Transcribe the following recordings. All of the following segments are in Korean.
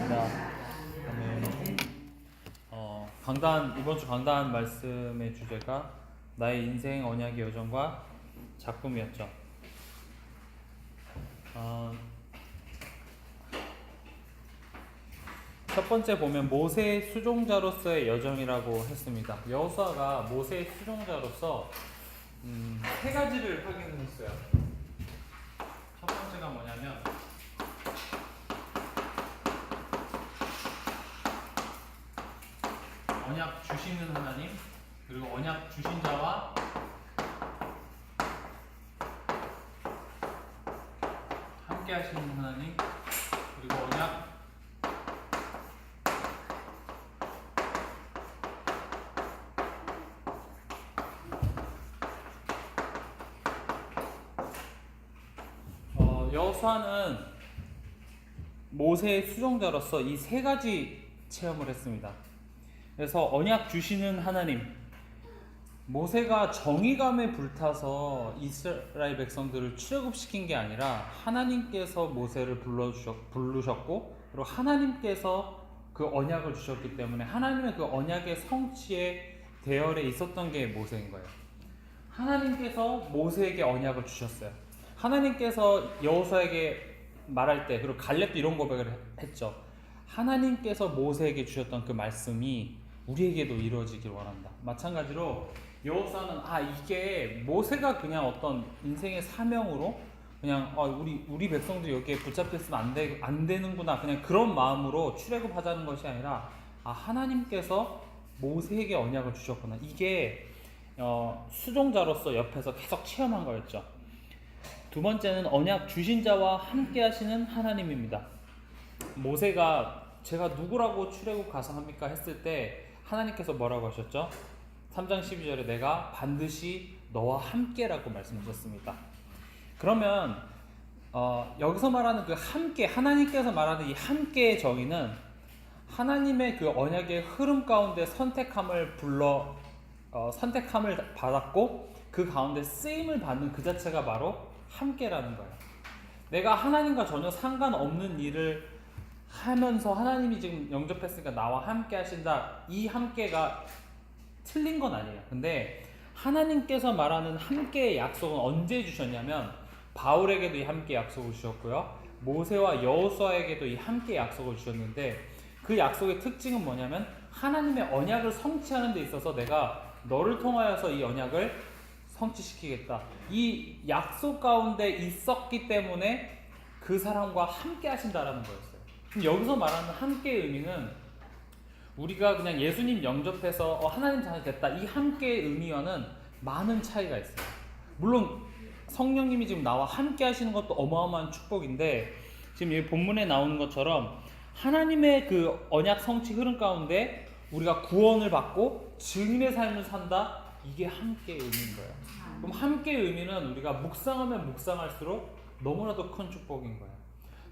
반갑습니다. 오늘 이번 주 강단 말씀의 주제가 나의 인생 언약의 여정과 작품이었죠. 첫 번째 보면 모세의 수종자로서의 여정이라고 했습니다. 여호수아가 모세의 수종자로서 세 가지를 하긴 했어요. 첫 번째가 뭐냐면 언약 주시는 하나님, 그리고 언약 주신 자와 함께 하시는 하나님, 그리고 언약 여호수아는 모세의 수종자로서 이 세 가지 체험을 했습니다. 그래서 언약 주시는 하나님, 모세가 정의감에 불타서 이스라엘 백성들을 출애굽시킨 게 아니라 하나님께서 모세를 부르셨고, 그리고 하나님께서 그 언약을 주셨기 때문에 하나님의 그 언약의 성취에 대열에 있었던 게 모세인 거예요. 하나님께서 모세에게 언약을 주셨어요. 하나님께서 여호수아에게 말할 때, 그리고 갈렙도 이런 고백을 했죠. 하나님께서 모세에게 주셨던 그 말씀이 우리에게도 이루어지길 원한다. 마찬가지로 여호수아는 이게 모세가 그냥 어떤 인생의 사명으로 그냥 우리 백성들이 여기에 붙잡혔으면 안 되는구나, 그냥 그런 마음으로 출애굽하자는 것이 아니라 하나님께서 모세에게 언약을 주셨구나, 이게 수종자로서 옆에서 계속 체험한 거였죠. 두 번째는 언약 주신 자와 함께 하시는 하나님입니다. 모세가 제가 누구라고 출애굽 가서 합니까? 했을 때 하나님께서 뭐라고 하셨죠? 3장 12절에 내가 반드시 너와 함께라고 말씀하셨습니다. 그러면 여기서 말하는 그 함께, 하나님께서 말하는 이 함께의 정의는 하나님의 그 언약의 흐름 가운데 선택함을 받았고 그 가운데 쓰임을 받는 그 자체가 바로 함께라는 거예요. 내가 하나님과 전혀 상관없는 일을 하면서 하나님이 지금 영접했으니까 나와 함께 하신다, 이 함께가 틀린 건 아니에요. 근데 하나님께서 말하는 함께의 약속은 언제 주셨냐면 바울에게도 이 함께 약속을 주셨고요, 모세와 여호수아에게도 이 함께 약속을 주셨는데, 그 약속의 특징은 뭐냐면 하나님의 언약을 성취하는 데 있어서 내가 너를 통하여서 이 언약을 성취시키겠다, 이 약속 가운데 있었기 때문에 그 사람과 함께 하신다라는 거였어요. 여기서 말하는 함께의 의미는 우리가 그냥 예수님 영접해서 하나님 자녀 됐다, 이 함께의 의미와는 많은 차이가 있어요. 물론 성령님이 지금 나와 함께 하시는 것도 어마어마한 축복인데, 지금 이 본문에 나오는 것처럼 하나님의 그 언약 성취 흐름 가운데 우리가 구원을 받고 증인의 삶을 산다, 이게 함께의 의미인 거예요. 그럼 함께의 의미는 우리가 묵상하면 묵상할수록 너무나도 큰 축복인 거예요.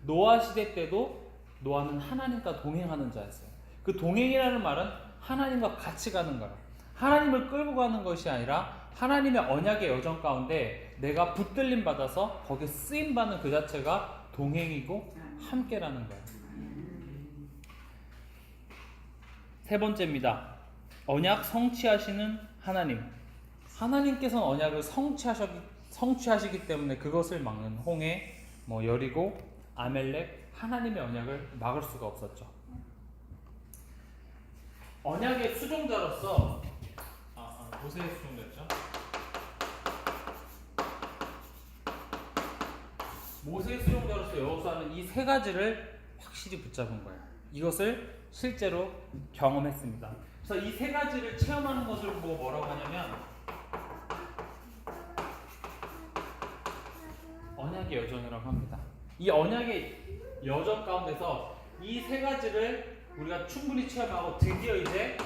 노아 시대 때도 노아는 하나님과 동행하는 자였어요. 그 동행이라는 말은 하나님과 같이 가는 거예요. 하나님을 끌고 가는 것이 아니라 하나님의 언약의 여정 가운데 내가 붙들림 받아서 거기에 쓰임 받는 그 자체가 동행이고 함께라는 거예요. 세 번째입니다. 언약 성취하시는 하나님. 하나님께서는 언약을 성취하시기 때문에 그것을 막는 홍해, 여리고, 아멜렉, 하나님의 언약을 막을 수가 없었죠. 언약의 수종자로서 모세의 수종자였죠. 모세의 수종자로서 여호수아는 이 세 가지를 확실히 붙잡은 거예요. 이것을 실제로 경험했습니다. 그래서 이 세 가지를 체험하는 것을 보고 뭐라고 하냐면 언약의 여정이라고 합니다. 이 언약의 여정 가운데서 이 세 가지를 우리가 충분히 체험하고 드디어 이제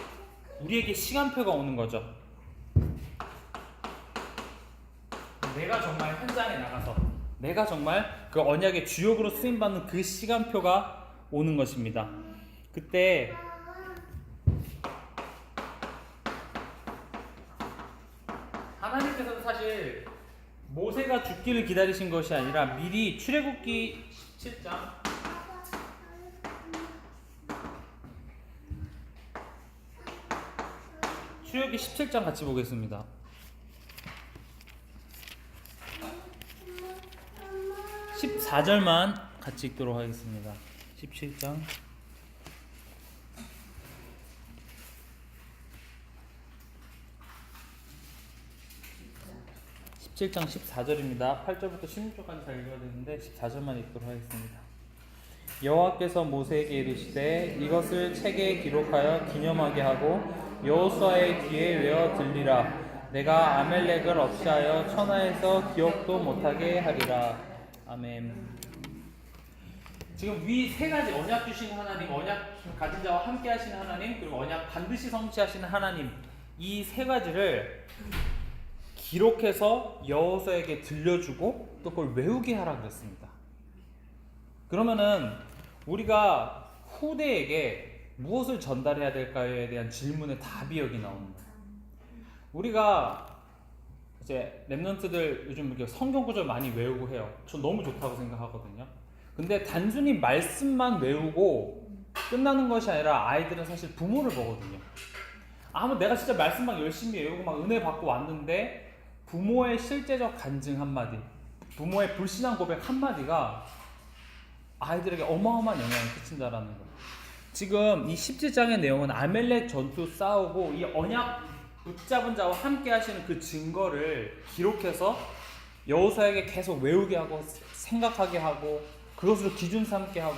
우리에게 시간표가 오는 거죠. 내가 정말 현장에 나가서 내가 정말 그 언약의 주역으로 쓰임받는 그 시간표가 오는 것입니다. 그때 하나님께서는 사실 모세가 죽기를 기다리신 것이 아니라 미리 출애굽기 17장 출애굽기 17장 같이 보겠습니다. 14절만 같이 읽도록 하겠습니다. 17장 17장 14절입니다. 8절부터 16절까지 잘 읽어야 되는데 14절만 읽도록 하겠습니다. 여호와께서 모세에게 이르시되 이것을 책에 기록하여 기념하게 하고 여호수아의 귀에 외어 들리라. 내가 아멜렉을 없이 하여 천하에서 기억도 못하게 하리라. 아멘. 지금 위 세 가지 언약 주신 하나님, 언약 가진 자와 함께 하시는 하나님, 그리고 언약 반드시 성취하시는 하나님, 이 세 가지를 기록해서 여호수아에게 들려주고 또 그걸 외우게 하라 그랬습니다. 그러면은 우리가 후대에게 무엇을 전달해야 될까에 대한 질문의 답이 여기 나옵니다. 우리가 이제 랩런트들 요즘 이렇게 성경 구절 많이 외우고 해요. 전 너무 좋다고 생각하거든요. 근데 단순히 말씀만 외우고 끝나는 것이 아니라 아이들은 사실 부모를 보거든요. 내가 진짜 말씀만 열심히 외우고 막 은혜 받고 왔는데 부모의 실제적 간증 한마디, 부모의 불신앙 고백 한마디가 아이들에게 어마어마한 영향을 끼친다라는 거예요. 지금 이 17장의 내용은 아멜렉 전투 싸우고 이 언약 붙잡은 자와 함께 하시는 그 증거를 기록해서 여호수아에게 계속 외우게 하고 생각하게 하고 그것으로 기준 삼게 하고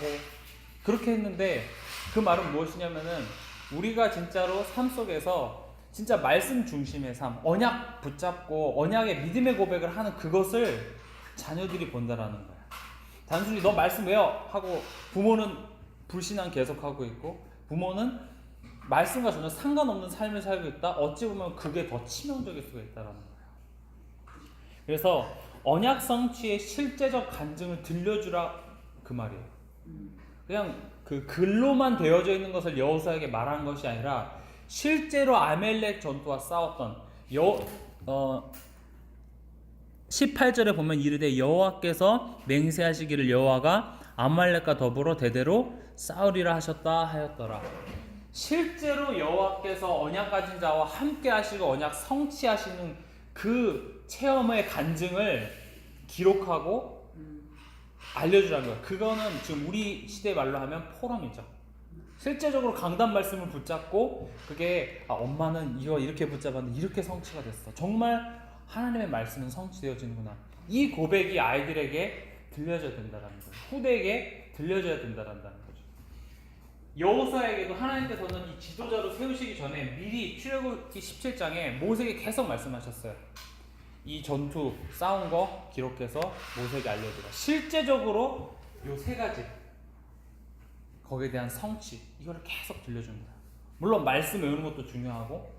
그렇게 했는데, 그 말은 무엇이냐면은 우리가 진짜로 삶 속에서 진짜 말씀 중심의 삶, 언약 붙잡고 언약의 믿음의 고백을 하는 그것을 자녀들이 본다라는 거야. 단순히 너 말씀 외워 하고 부모는 불신앙 계속하고 있고 부모는 말씀과 전혀 상관없는 삶을 살고 있다. 어찌 보면 그게 더 치명적일 수가 있다라는 거예요. 그래서 언약 성취의 실제적 간증을 들려주라 그 말이에요. 그냥 그 글로만 되어져 있는 것을 여호수아에게 말한 것이 아니라 실제로 아멜렉 전투와 싸웠던 18절에 보면 이르되 여호와께서 맹세하시기를 여호와가 아말렉과 더불어 대대로 싸우리라 하셨다 하였더라. 실제로 여호와께서 언약 가진 자와 함께 하시고 언약 성취하시는 그 체험의 간증을 기록하고 알려주라는 거예요. 그거는 지금 우리 시대 말로 하면 포럼이죠. 실제적으로 강단 말씀을 붙잡고 그게 엄마는 이거 이렇게 붙잡았는데 이렇게 성취가 됐어. 정말 하나님의 말씀은 성취되어지는구나. 이 고백이 아이들에게 들려져야 된다는 거예요. 후대에게 들려져야 된다는 거죠. 여호수아에게도 하나님께서는 이 지도자로 세우시기 전에 미리 출애굽기 17장에 모세에게 계속 말씀하셨어요. 이 전투 싸운 거 기록해서 모세에게 알려주라. 실제적으로 요 세 가지 거기에 대한 성취 이거를 계속 들려줍니다. 물론 말씀 외우는 것도 중요하고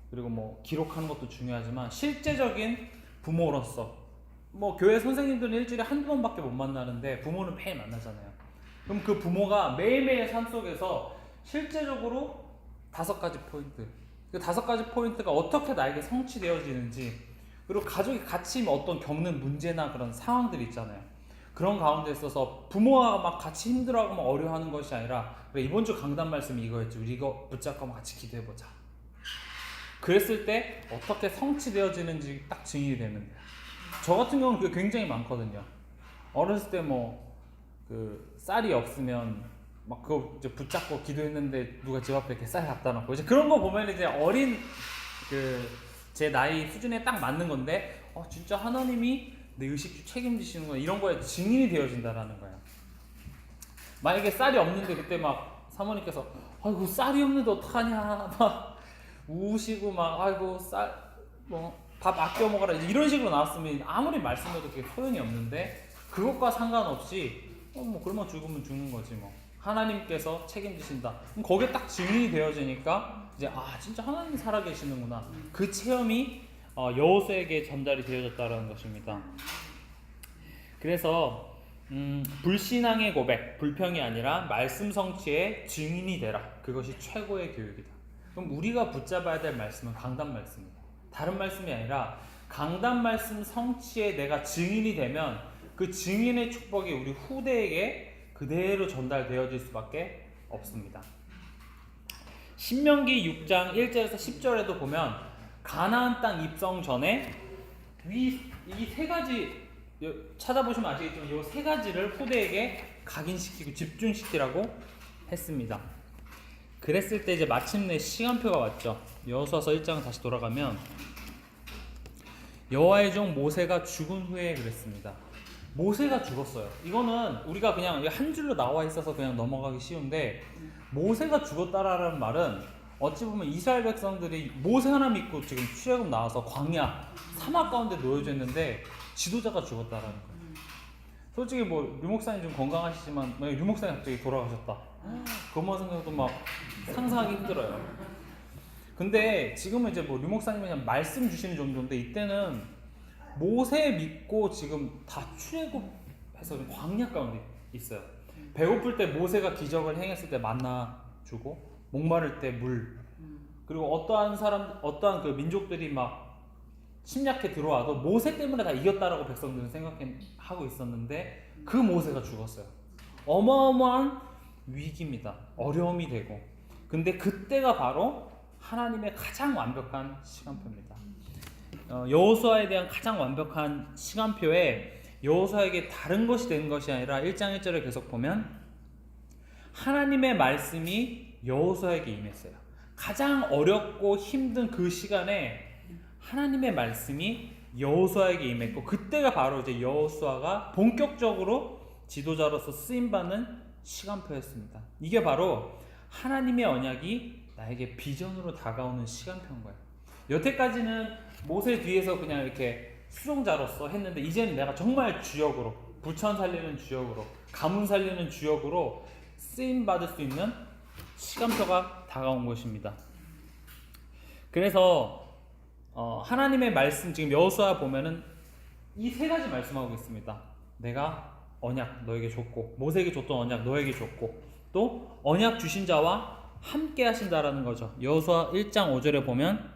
그리고 뭐 기록하는 것도 중요하지만 실제적인 부모로서 교회 선생님들은 일주일에 한두 번밖에 못 만나는데 부모는 매일 만나잖아요. 그럼 그 부모가 매일매일 삶 속에서 실제적으로 5가지 포인트, 그 5가지 포인트가 어떻게 나에게 성취되어지는지, 그리고 가족이 같이 어떤 겪는 문제나 그런 상황들이 있잖아요. 그런 가운데 있어서 부모가 막 같이 힘들어하고 막 어려워하는 것이 아니라 그래, 이번 주 강단 말씀이 이거였지, 우리 이거 붙잡고 같이 기도해보자. 그랬을 때 어떻게 성취되어지는지 딱 증인이 되는 거예요. 저 같은 경우는 그게 굉장히 많거든요. 어렸을 때 쌀이 없으면 막 그거 이제 붙잡고 기도했는데 누가 집 앞에 이렇게 쌀 갖다 놓고 이제 그런 거 보면 이제 어린 제 나이 수준에 딱 맞는 건데 진짜 하나님이 내 의식주 책임지시는구나, 이런 거에 증인이 되어진다라는 거예요. 만약에 쌀이 없는데 그때 막 사모님께서 아이고 쌀이 없는데 어떡하냐 막 우시고 막 아이고 쌀 밥 아껴 먹어라 이런 식으로 나왔으면 아무리 말씀해도 그게 소용이 없는데, 그것과 상관없이 그러면 죽으면 죽는 거지 뭐. 하나님께서 책임지신다. 그럼 거기에 딱 증인이 되어지니까 이제 진짜 하나님이 살아계시는구나. 그 체험이 여호수아에게 전달이 되어졌다라는 것입니다. 그래서 불신앙의 고백, 불평이 아니라 말씀 성취의 증인이 되라. 그것이 최고의 교육이다. 그럼 우리가 붙잡아야 될 말씀은 강단 말씀입니다. 다른 말씀이 아니라 강단 말씀 성취에 내가 증인이 되면 그 증인의 축복이 우리 후대에게 그대로 전달되어질 수밖에 없습니다. 신명기 6장 1절에서 10절에도 보면 가나안 땅 입성 전에 이 세 가지 찾아보시면 아시겠지만 이 세 가지를 후대에게 각인시키고 집중시키라고 했습니다. 그랬을 때 이제 마침내 시간표가 왔죠. 여호수아서 1장 다시 돌아가면 여호와의 종 모세가 죽은 후에 그랬습니다. 모세가 죽었어요. 이거는 우리가 그냥 한 줄로 나와 있어서 그냥 넘어가기 쉬운데, 모세가 죽었다라는 말은 어찌 보면 이스라엘 백성들이 모세 하나 믿고 지금 출애굽 나와서 광야 사막 가운데 놓여져 있는데 지도자가 죽었다라는 거예요. 솔직히 뭐 류목사님 좀 건강하시지만 만약 류목사님 갑자기 돌아가셨다, 그것만 생각해도 막 상상하기 힘들어요. 근데 지금은 이제 뭐 류목사님이 그냥 말씀 주시는 정도인데, 이때는 모세 믿고 지금 다 출애굽해서 광야 가운데 있어요. 배고플 때 모세가 기적을 행했을 때 만나 주고, 목마를 때 물, 그리고 어떠한 그 민족들이 막 침략해 들어와도 모세 때문에 다 이겼다라고 백성들은 생각하고 있었는데, 그 모세가 죽었어요. 어마어마한 위기입니다. 어려움이 되고. 근데 그때가 바로 하나님의 가장 완벽한 시간표입니다. 여호수아에 대한 가장 완벽한 시간표에 여호수아에게 다른 것이 된 것이 아니라 1장 1절을 계속 보면 하나님의 말씀이 여호수아에게 임했어요. 가장 어렵고 힘든 그 시간에 하나님의 말씀이 여호수아에게 임했고, 그때가 바로 이제 여호수아가 본격적으로 지도자로서 쓰임받는 시간표였습니다. 이게 바로 하나님의 언약이 나에게 비전으로 다가오는 시간표인 거예요. 여태까지는 모세 뒤에서 그냥 이렇게 수종자로서 했는데, 이제는 내가 정말 주역으로, 부천 살리는 주역으로, 가문 살리는 주역으로 쓰임받을 수 있는 시간표가 다가온 것입니다. 그래서 하나님의 말씀, 지금 여호수아 보면은 이 세 가지 말씀하고 있습니다. 내가 언약 너에게 줬고, 모세에게 줬던 언약 너에게 줬고, 또 언약 주신 자와 함께 하신다라는 거죠. 여호수아 1장 5절에 보면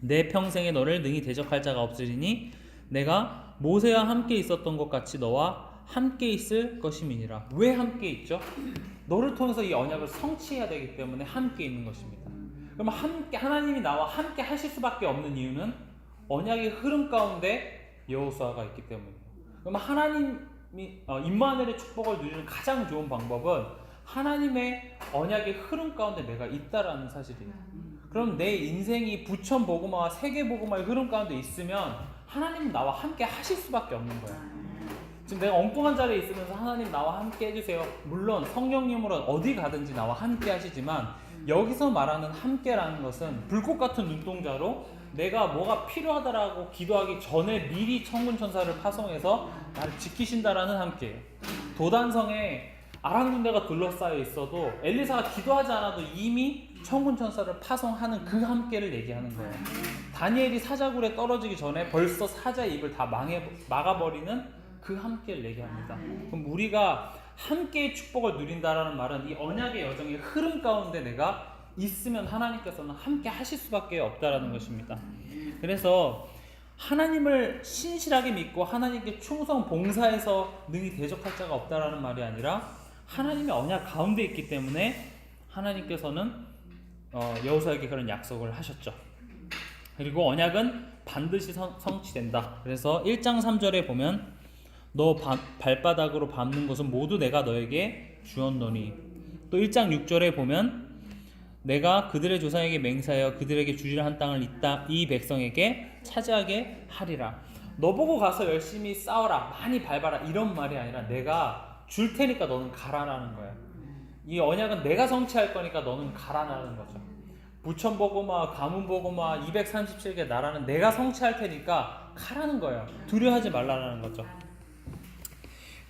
내 평생에 너를 능히 대적할 자가 없으리니 내가 모세와 함께 있었던 것 같이 너와 함께 있을 것임이니라. 왜 함께 있죠? 너를 통해서 이 언약을 성취해야 되기 때문에 함께 있는 것입니다. 그럼 함께, 하나님이 나와 함께 하실 수밖에 없는 이유는 언약의 흐름 가운데 여호수아가 있기 때문이에요. 그럼 하나님이 임마누엘의 축복을 누리는 가장 좋은 방법은 하나님의 언약의 흐름 가운데 내가 있다라는 사실이에요. 그럼 내 인생이 부천 복음화와 세계 복음화의 흐름 가운데 있으면 하나님은 나와 함께 하실 수밖에 없는 거예요. 지금 내가 엉뚱한 자리에 있으면서 하나님 나와 함께 해주세요, 물론 성령님으로 어디 가든지 나와 함께 하시지만, 여기서 말하는 함께라는 것은 불꽃 같은 눈동자로 내가 뭐가 필요하다라고 기도하기 전에 미리 천군 천사를 파송해서 나를 지키신다라는 함께예요. 도단성에 아람 군대가 둘러싸여 있어도 엘리사가 기도하지 않아도 이미 천군 천사를 파송하는 그 함께를 얘기하는 거예요. 다니엘이 사자굴에 떨어지기 전에 벌써 사자의 입을 다 막아버리는 그 함께를 얘기합니다. 그럼 우리가 함께의 축복을 누린다라는 말은 이 언약의 여정의 흐름 가운데 내가 있으면 하나님께서는 함께 하실 수밖에 없다라는 것입니다. 그래서 하나님을 신실하게 믿고 하나님께 충성 봉사해서 능히 대적할 자가 없다라는 말이 아니라 하나님의 언약 가운데 있기 때문에 하나님께서는 여호수아에게 그런 약속을 하셨죠. 그리고 언약은 반드시 성취된다. 그래서 1장 3절에 보면 너 발바닥으로 밟는 것은 모두 내가 너에게 주었노니, 또 1장 6절에 보면 내가 그들의 조상에게 맹세하여 그들에게 주리라 한 땅을 이 백성에게 차지하게 하리라. 너 보고 가서 열심히 싸워라, 많이 밟아라, 이런 말이 아니라 내가 줄 테니까 너는 가라라는 거야. 이 언약은 내가 성취할 거니까 너는 가라라는 거죠. 부천복음화, 가문복음화, 237개 나라는 내가 성취할 테니까 가라는 거예요. 두려워하지 말라라는 거죠.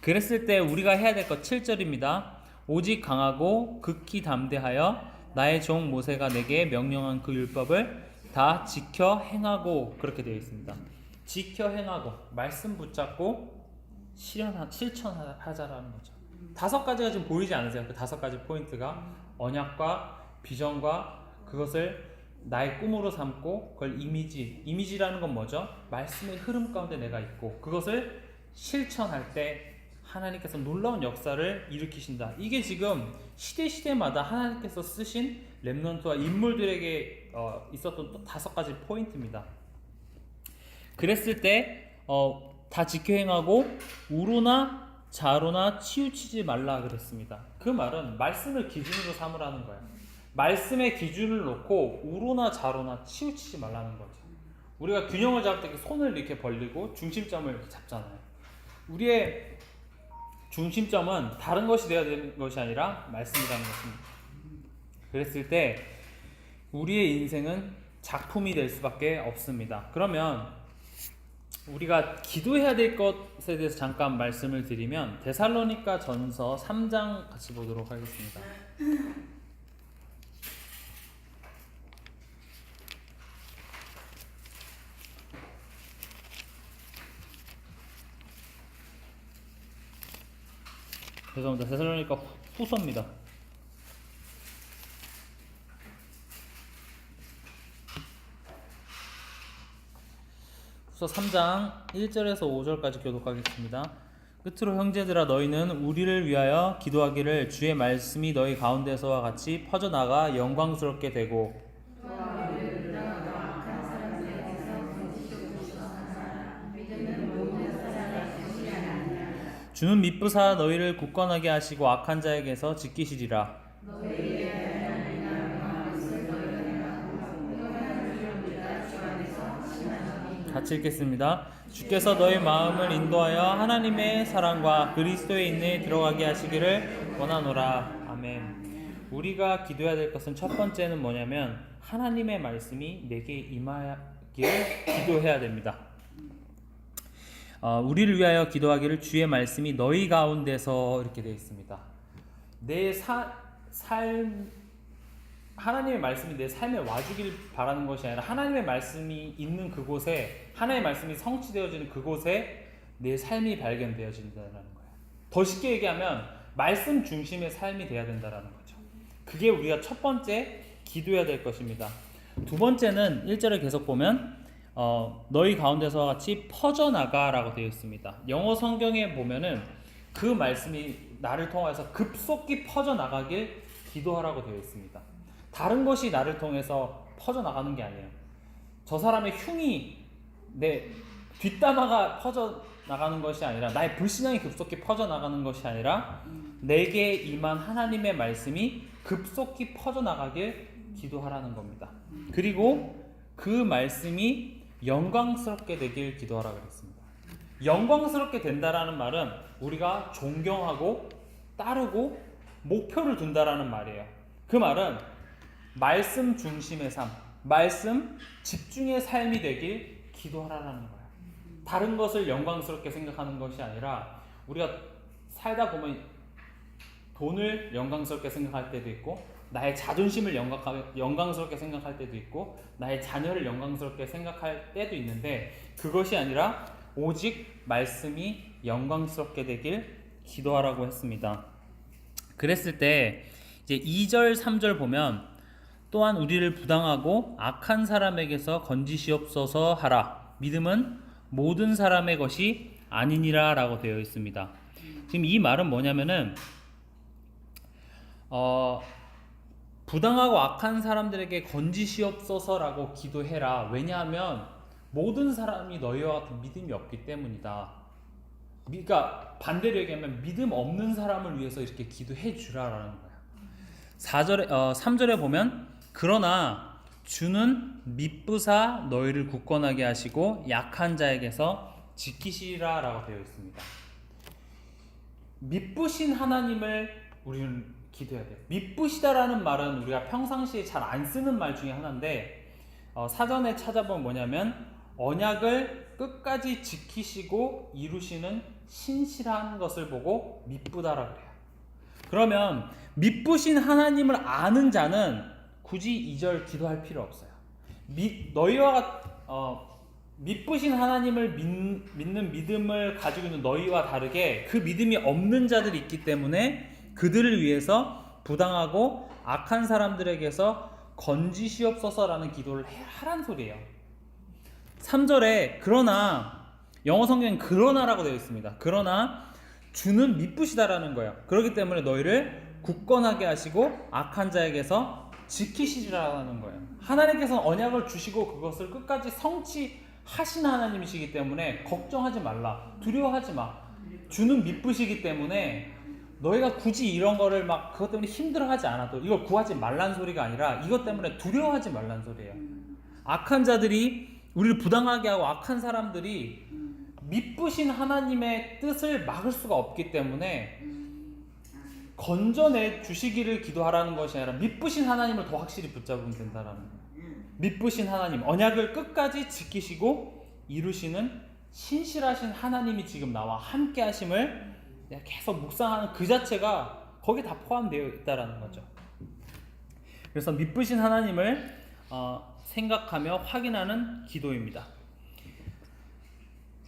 그랬을 때 우리가 해야 될 것 7절입니다. 오직 강하고 극히 담대하여 나의 종 모세가 내게 명령한 그 율법을 다 지켜 행하고, 그렇게 되어 있습니다. 지켜 행하고, 말씀 붙잡고 실천하자라는 거죠. 5가지가 지금 보이지 않으세요? 그 5가지 포인트가 언약과 비전과 그것을 나의 꿈으로 삼고, 그걸 이미지라는 건 뭐죠? 말씀의 흐름 가운데 내가 있고, 그것을 실천할 때 하나님께서 놀라운 역사를 일으키신다. 이게 지금 시대마다 하나님께서 쓰신 렘넌트와 인물들에게 있었던 또 5가지 포인트입니다. 그랬을 때 다 지켜 행하고 우로나 자로나 치우치지 말라 그랬습니다. 그 말은 말씀을 기준으로 삼으라는 거예요. 말씀의 기준을 놓고 우로나 자로나 치우치지 말라는 거죠. 우리가 균형을 잡을 때 손을 이렇게 벌리고 중심점을 이렇게 잡잖아요. 우리의 중심점은 다른 것이 되어야 되는 것이 아니라 말씀이라는 것입니다. 그랬을 때 우리의 인생은 작품이 될 수밖에 없습니다. 그러면 우리가 기도해야 될 것에 대해서 잠깐 말씀을 드리면 데살로니가 전서 3장 같이 보도록 하겠습니다. 죄송합니다. 데살로니가 후서입니다. 후서 3장 1절에서 5절까지 교독하겠습니다. 끝으로 형제들아 너희는 우리를 위하여 기도하기를 주의 말씀이 너희 가운데서와 같이 퍼져나가 영광스럽게 되고 주는 미쁘사 너희를 굳건하게 하시고 악한 자에게서 지키시리라. 같이 읽겠습니다. 주께서 너희 마음을 인도하여 하나님의 사랑과 그리스도의 인내에 들어가게 하시기를 원하노라. 아멘. 우리가 기도해야 될 것은 첫 번째는 뭐냐면 하나님의 말씀이 내게 임하기를 기도해야 됩니다. 우리를 위하여 기도하기를 주의 말씀이 너희 가운데서 이렇게 되어 있습니다. 내 삶 하나님의 말씀이 내 삶에 와주길 바라는 것이 아니라 하나님의 말씀이 있는 그곳에 하나님의 말씀이 성취되어지는 그곳에 내 삶이 발견되어진다는 거예요. 더 쉽게 얘기하면 말씀 중심의 삶이 돼야 된다는 거죠. 그게 우리가 첫 번째 기도해야 될 것입니다. 두 번째는 1절을 계속 보면 너희 가운데서와 같이 퍼져나가라고 되어 있습니다. 영어 성경에 보면은 그 말씀이 나를 통해서 급속히 퍼져나가길 기도하라고 되어 있습니다. 다른 것이 나를 통해서 퍼져나가는 게 아니에요. 저 사람의 흉이 내 뒷담화가 퍼져나가는 것이 아니라 나의 불신앙이 급속히 퍼져나가는 것이 아니라 내게 임한 하나님의 말씀이 급속히 퍼져나가길 기도하라는 겁니다. 그리고 그 말씀이 영광스럽게 되길 기도하라 그랬습니다. 영광스럽게 된다라는 말은 우리가 존경하고 따르고 목표를 둔다라는 말이에요. 그 말은 말씀 중심의 삶, 말씀 집중의 삶이 되길 기도하라는 거예요. 다른 것을 영광스럽게 생각하는 것이 아니라 우리가 살다 보면 돈을 영광스럽게 생각할 때도 있고 나의 자존심을 영광스럽게 생각할 때도 있고 나의 자녀를 영광스럽게 생각할 때도 있는데 그것이 아니라 오직 말씀이 영광스럽게 되길 기도하라고 했습니다. 그랬을 때 이제 2절 3절 보면 또한 우리를 부당하고 악한 사람에게서 건지시옵소서 하라. 믿음은 모든 사람의 것이 아니니라 라고 되어 있습니다. 지금 이 말은 뭐냐면은 부당하고 악한 사람들에게 건지시옵소서라고 기도해라. 왜냐하면 모든 사람이 너희와 같은 믿음이 없기 때문이다. 그러니까 반대로 얘기하면 믿음 없는 사람을 위해서 이렇게 기도해 주라라는 거야. 3절에 보면 그러나 주는 미쁘사 너희를 굳건하게 하시고 약한 자에게서 지키시리라 라고 되어 있습니다. 미쁘신 하나님을 우리는 기도해야 돼요. 미쁘시다라는 말은 우리가 평상시에 잘 안 쓰는 말 중에 하나인데 사전에 찾아보면 뭐냐면 언약을 끝까지 지키시고 이루시는 신실한 것을 보고 미쁘다라고 해요. 그러면 미쁘신 하나님을 아는 자는 굳이 2절 기도할 필요 없어요. 너희와 미쁘신 하나님을 믿는 믿음을 가지고 있는 너희와 다르게 그 믿음이 없는 자들이 있기 때문에 그들을 위해서 부당하고 악한 사람들에게서 건지시옵소서라는 기도를 하란 소리예요. 3절에 그러나 영어 성경엔 그러나라고 되어 있습니다. 그러나 주는 미쁘시다라는 거예요. 그렇기 때문에 너희를 굳건하게 하시고 악한 자에게서 지키시리라는 거예요. 하나님께서는 언약을 주시고 그것을 끝까지 성취하시는 하나님이시기 때문에 걱정하지 말라. 두려워하지 마. 주는 미쁘시기 때문에 너희가 굳이 이런 거를 막 그것 때문에 힘들어하지 않아도 이걸 구하지 말란 소리가 아니라 이것 때문에 두려워하지 말란 소리예요. 악한 자들이 우리를 부당하게 하고 악한 사람들이 미쁘신 하나님의 뜻을 막을 수가 없기 때문에 건져내 주시기를 기도하라는 것이 아니라 미쁘신 하나님을 더 확실히 붙잡으면 된다라는 거예요. 미쁘신 하나님, 언약을 끝까지 지키시고 이루시는 신실하신 하나님이 지금 나와 함께 하심을 내가 계속 묵상하는 그 자체가 거기에 다 포함되어 있다라는 거죠. 그래서 미쁘신 하나님을 생각하며 확인하는 기도입니다.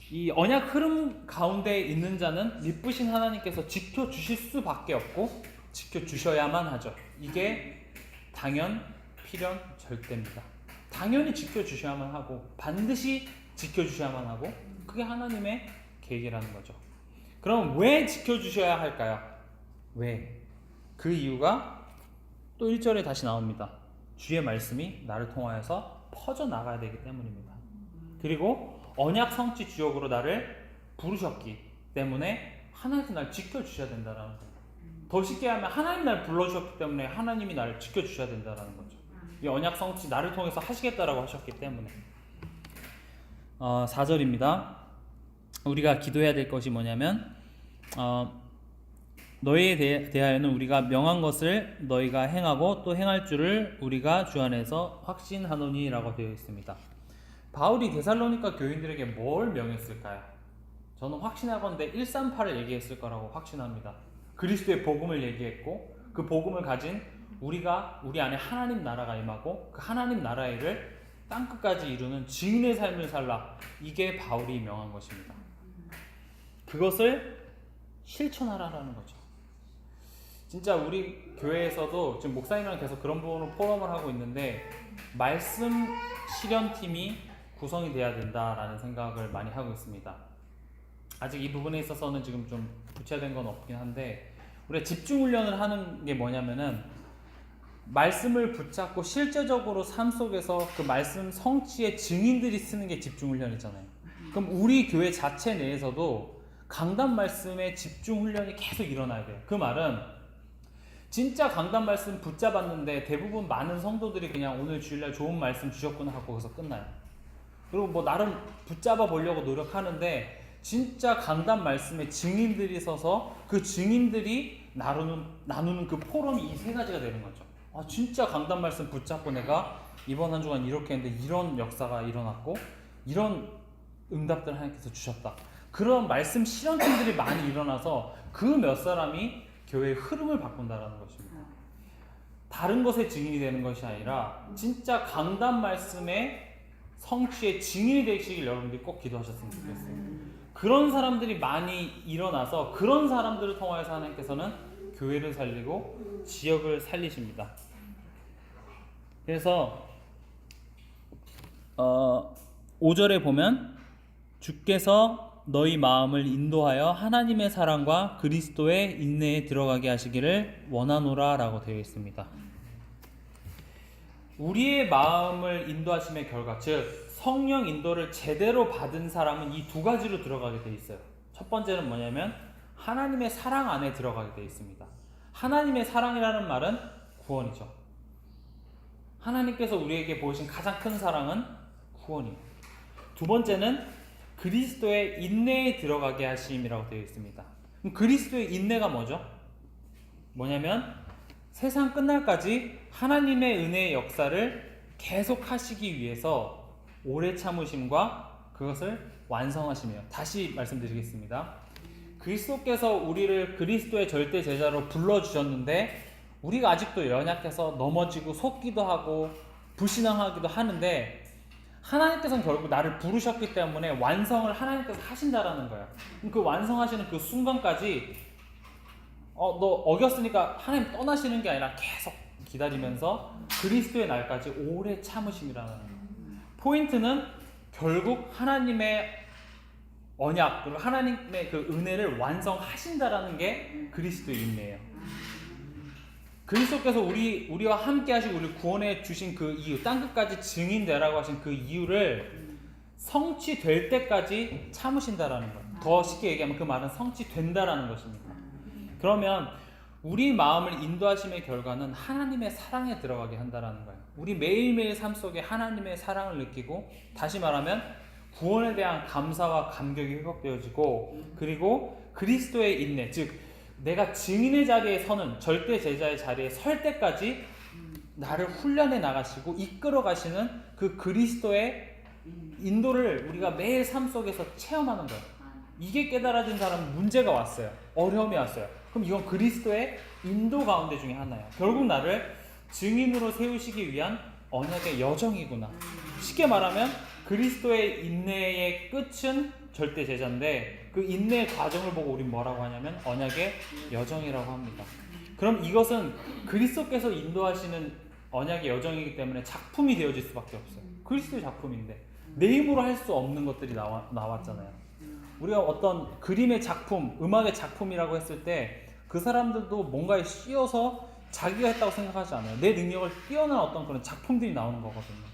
이 언약 흐름 가운데 있는 자는 미쁘신 하나님께서 지켜주실 수밖에 없고 지켜주셔야만 하죠. 이게 당연, 필연, 절대입니다. 당연히 지켜주셔야만 하고 반드시 지켜주셔야만 하고 그게 하나님의 계획이라는 거죠. 그럼 왜 지켜주셔야 할까요? 왜? 그 이유가 또 1절에 다시 나옵니다. 주의 말씀이 나를 통하여서 퍼져나가야 되기 때문입니다. 그리고 언약 성취 주역으로 나를 부르셨기 때문에 하나님께서 나를 지켜주셔야 된다는 거예요. 더 쉽게 하면 하나님 나를 불러주셨기 때문에 하나님이 나를 지켜주셔야 된다는 거죠. 이 언약 성취 나를 통해서 하시겠다라고 하셨기 때문에 4절입니다. 우리가 기도해야 될 것이 뭐냐면 너희에 대하여는 우리가 명한 것을 너희가 행하고 또 행할 줄을 우리가 주 안에서 확신하노니 라고 되어 있습니다. 바울이 데살로니가 교인들에게 뭘 명했을까요? 저는 확신하건대 138을 얘기했을 거라고 확신합니다. 그리스도의 복음을 얘기했고 그 복음을 가진 우리가 우리 안에 하나님 나라가 임하고 그 하나님 나라의 일을 땅끝까지 이루는 증인의 삶을 살라. 이게 바울이 명한 것입니다. 그것을 실천하라는 거죠. 진짜 우리 교회에서도 지금 목사님이랑 계속 그런 부분으로 포럼을 하고 있는데 말씀 실현팀이 구성이 돼야 된다라는 생각을 많이 하고 있습니다. 아직 이 부분에 있어서는 지금 좀 구체화된 건 없긴 한데 우리가 집중 훈련을 하는 게 뭐냐면은 말씀을 붙잡고 실제적으로 삶 속에서 그 말씀 성취의 증인들이 쓰는 게 집중 훈련이잖아요. 그럼 우리 교회 자체 내에서도 강단 말씀의 집중 훈련이 계속 일어나야 돼요. 그 말은 진짜 강단 말씀 붙잡았는데 대부분 많은 성도들이 그냥 오늘 주일날 좋은 말씀 주셨구나 하고 거기서 끝나요. 그리고 뭐 나름 붙잡아 보려고 노력하는데 진짜 강단 말씀에 증인들이 서서 그 증인들이 나누는 그 포럼이 이 세 가지가 되는 거죠. 진짜 강단 말씀 붙잡고 내가 이번 한 주간 이렇게 했는데 이런 역사가 일어났고 이런 응답들을 하나님께서 주셨다. 그런 말씀 실현팀들이 많이 일어나서 그 몇 사람이 교회의 흐름을 바꾼다는 것입니다. 다른 것의 증인이 되는 것이 아니라 진짜 강단 말씀의 성취의 증인이 되시길 여러분들이 꼭 기도하셨으면 좋겠어요. 그런 사람들이 많이 일어나서 그런 사람들을 통하여서 하나님께서는 교회를 살리고 지역을 살리십니다. 그래서 5절에 보면 주께서 너희 마음을 인도하여 하나님의 사랑과 그리스도의 인내에 들어가게 하시기를 원하노라 라고 되어 있습니다. 우리의 마음을 인도하심의 결과, 즉 성령 인도를 제대로 받은 사람은 이 두 가지로 들어가게 되어 있어요. 첫 번째는 뭐냐면 하나님의 사랑 안에 들어가게 되어 있습니다. 하나님의 사랑이라는 말은 구원이죠. 하나님께서 우리에게 보이신 가장 큰 사랑은 구원입니다. 두 번째는 그리스도의 인내에 들어가게 하심이라고 되어 있습니다. 그럼 그리스도의 인내가 뭐죠? 뭐냐면 세상 끝날까지 하나님의 은혜의 역사를 계속 하시기 위해서 오래 참으심과 그것을 완성하시며, 다시 말씀드리겠습니다. 그리스도께서 우리를 그리스도의 절대 제자로 불러주셨는데 우리가 아직도 연약해서 넘어지고 속기도 하고 불신앙하기도 하는데 하나님께서는 결국 나를 부르셨기 때문에 완성을 하나님께서 하신다라는 거예요. 그 완성하시는 그 순간까지 너 어겼으니까 하나님 떠나시는 게 아니라 계속 기다리면서 그리스도의 날까지 오래 참으심이라는 거예요. 포인트는 결국 하나님의 언약 그리고 하나님의 그 은혜를 완성하신다라는 게 그리스도의 인내예요. 그리스도께서 우리와 함께 하시고 우리 구원해 주신 그 이유, 땅끝까지 증인되라고 하신 그 이유를 성취될 때까지 참으신다라는 거예요. 더 쉽게 얘기하면 그 말은 성취된다라는 것입니다. 그러면 우리 마음을 인도하심의 결과는 하나님의 사랑에 들어가게 한다라는 거예요. 우리 매일매일 삶 속에 하나님의 사랑을 느끼고, 다시 말하면 구원에 대한 감사와 감격이 회복되어지고, 그리고 그리스도의 인내, 즉 내가 증인의 자리에 서는, 절대 제자의 자리에 설 때까지 나를 훈련해 나가시고 이끌어 가시는 그 그리스도의 인도를 우리가 매일 삶 속에서 체험하는 거예요. 이게 깨달아진 사람은 문제가 왔어요. 어려움이 왔어요. 그럼 이건 그리스도의 인도 가운데 중에 하나예요. 결국 나를 증인으로 세우시기 위한 언약의 여정이구나. 쉽게 말하면 그리스도의 인내의 끝은 절대 제자인데, 그 인내의 과정을 보고 우린 뭐라고 하냐면 언약의 여정이라고 합니다. 그럼 이것은 그리스도께서 인도하시는 언약의 여정이기 때문에 작품이 되어질 수밖에 없어요. 그리스도의 작품인데 내 힘으로 할 수 없는 것들이 나왔잖아요. 우리가 어떤 그림의 작품, 음악의 작품이라고 했을 때 그 사람들도 뭔가에 씌어서 자기가 했다고 생각하지 않아요. 내 능력을 뛰어난 어떤 그런 작품들이 나오는 거거든요.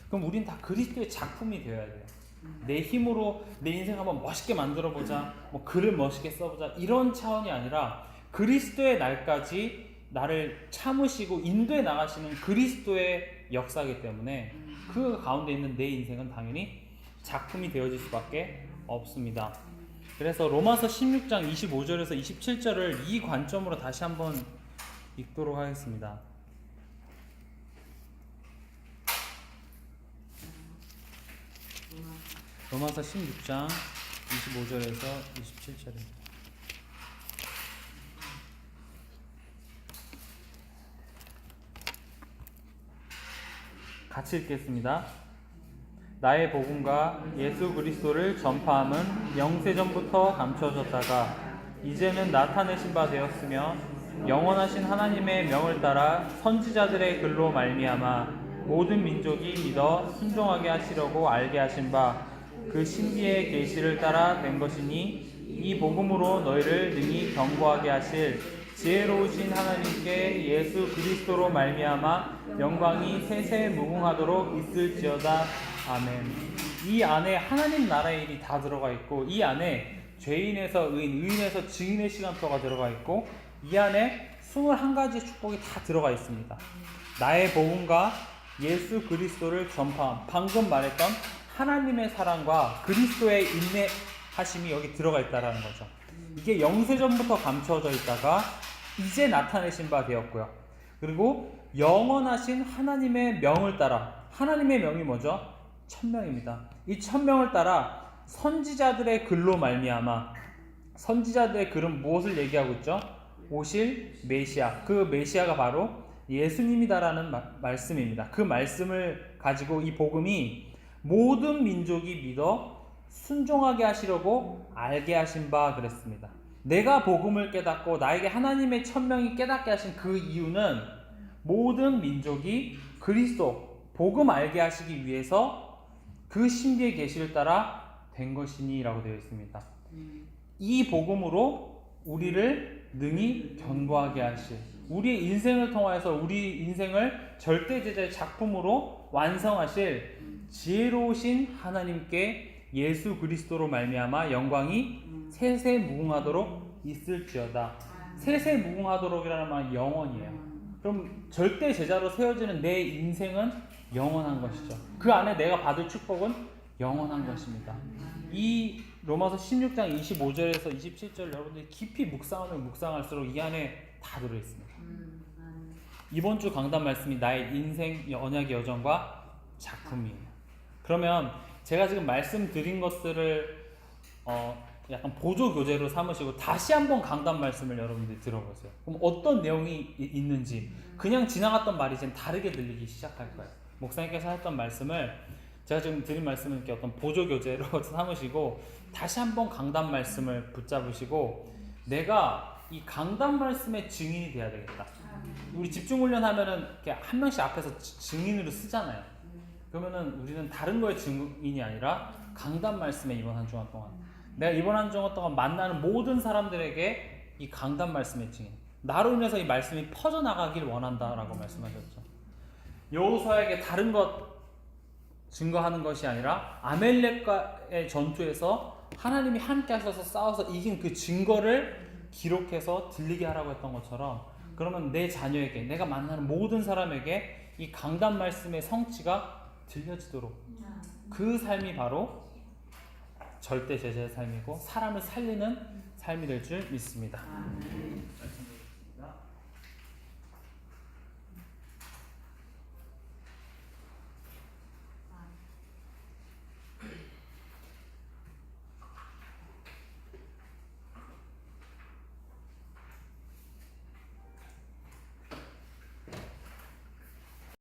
그럼 우린 다 그리스도의 작품이 되어야 돼요. 내 힘으로 내 인생 한번 멋있게 만들어보자, 뭐 글을 멋있게 써보자, 이런 차원이 아니라 그리스도의 날까지 나를 참으시고 인도해 나가시는 그리스도의 역사이기 때문에 그 가운데 있는 내 인생은 당연히 작품이 되어질 수밖에 없습니다. 그래서 로마서 16장 25절에서 27절을 이 관점으로 다시 한번 읽도록 하겠습니다. 로마서 16장 25절에서 27절입니다. 같이 읽겠습니다. 나의 복음과 예수 그리스도를 전파함은 영세전부터 감춰졌다가 이제는 나타내신 바 되었으며, 영원하신 하나님의 명을 따라 선지자들의 글로 말미암아 모든 민족이 믿어 순종하게 하시려고 알게 하신 바 그 신비의 계시를 따라 된 것이니, 이 복음으로 너희를 능히 견고하게 하실 지혜로우신 하나님께 예수 그리스도로 말미암아 영광이 세세 무궁하도록 있을지어다. 아멘. 이 안에 하나님 나라의 일이 다 들어가 있고, 이 안에 죄인에서 의인, 의인에서 증인의 시간표가 들어가 있고, 이 안에 21가지 축복이 다 들어가 있습니다. 나의 복음과 예수 그리스도를 전파함, 방금 말했던 하나님의 사랑과 그리스도의 인내하심이 여기 들어가 있다는 거죠. 이게 영세전부터 감춰져 있다가 이제 나타내신 바 되었고요. 그리고 영원하신 하나님의 명을 따라, 하나님의 명이 뭐죠? 천명입니다. 이 천명을 따라 선지자들의 글로 말미암아, 선지자들의 글은 무엇을 얘기하고 있죠? 오실 메시아, 그 메시아가 바로 예수님이다라는 말씀입니다. 그 말씀을 가지고 이 복음이 모든 민족이 믿어 순종하게 하시려고 알게 하신 바 그랬습니다. 내가 복음을 깨닫고 나에게 하나님의 천명이 깨닫게 하신 그 이유는 모든 민족이 그리스도 복음 알게 하시기 위해서 그 신비의 계시를 따라 된 것이니 라고 되어 있습니다. 이 복음으로 우리를 능히 견고하게 하실, 우리의 인생을 통하여서 우리 인생을 절대제자의 작품으로 완성하실 지혜로우신 하나님께 예수 그리스도로 말미암아 영광이 세세 무궁하도록 있을지어다. 세세 무궁하도록이라는 말은 영원이에요. 그럼 절대 제자로 세워지는 내 인생은 영원한 것이죠. 그 안에 내가 받을 축복은 영원한 것입니다. 이 로마서 16장 25절에서 27절 여러분들이 깊이 묵상하면 묵상할수록 이 안에 다 들어있습니다. 이번 주 강단 말씀이 나의 인생 언약의 여정과 작품이에요. 그러면 제가 지금 말씀드린 것들을 약간 보조 교재로 삼으시고 다시 한번 강단 말씀을 여러분들이 들어보세요. 그럼 어떤 내용이 있는지, 그냥 지나갔던 말이 이제 다르게 들리기 시작할 거예요. 목사님께서 했던 말씀을, 제가 지금 드린 말씀을 이렇게 어떤 보조 교재로 삼으시고 다시 한번 강단 말씀을 붙잡으시고, 내가 이 강단 말씀의 증인이 돼야 되겠다. 우리 집중훈련 하면은 이렇게 한 명씩 앞에서 증인으로 쓰잖아요. 그러면은 우리는 다른 거에 증인이 아니라 강단 말씀에 이번 한 주간 동안 내가 이번 한 주간 동안 만나는 모든 사람들에게 이 강단 말씀의 증인, 나로 인해서 이 말씀이 퍼져나가길 원한다라고 말씀하셨죠. 여호수아에게 다른 것 증거하는 것이 아니라 아멜렉과의 전투에서 하나님이 함께 하셔서 싸워서 이긴 그 증거를 기록해서 들리게 하라고 했던 것처럼, 그러면 내 자녀에게, 내가 만나는 모든 사람에게 이 강단 말씀의 성취가 들려지도록, 그 삶이 바로 절대 제자의 삶이고 사람을 살리는 삶이 될 줄 믿습니다.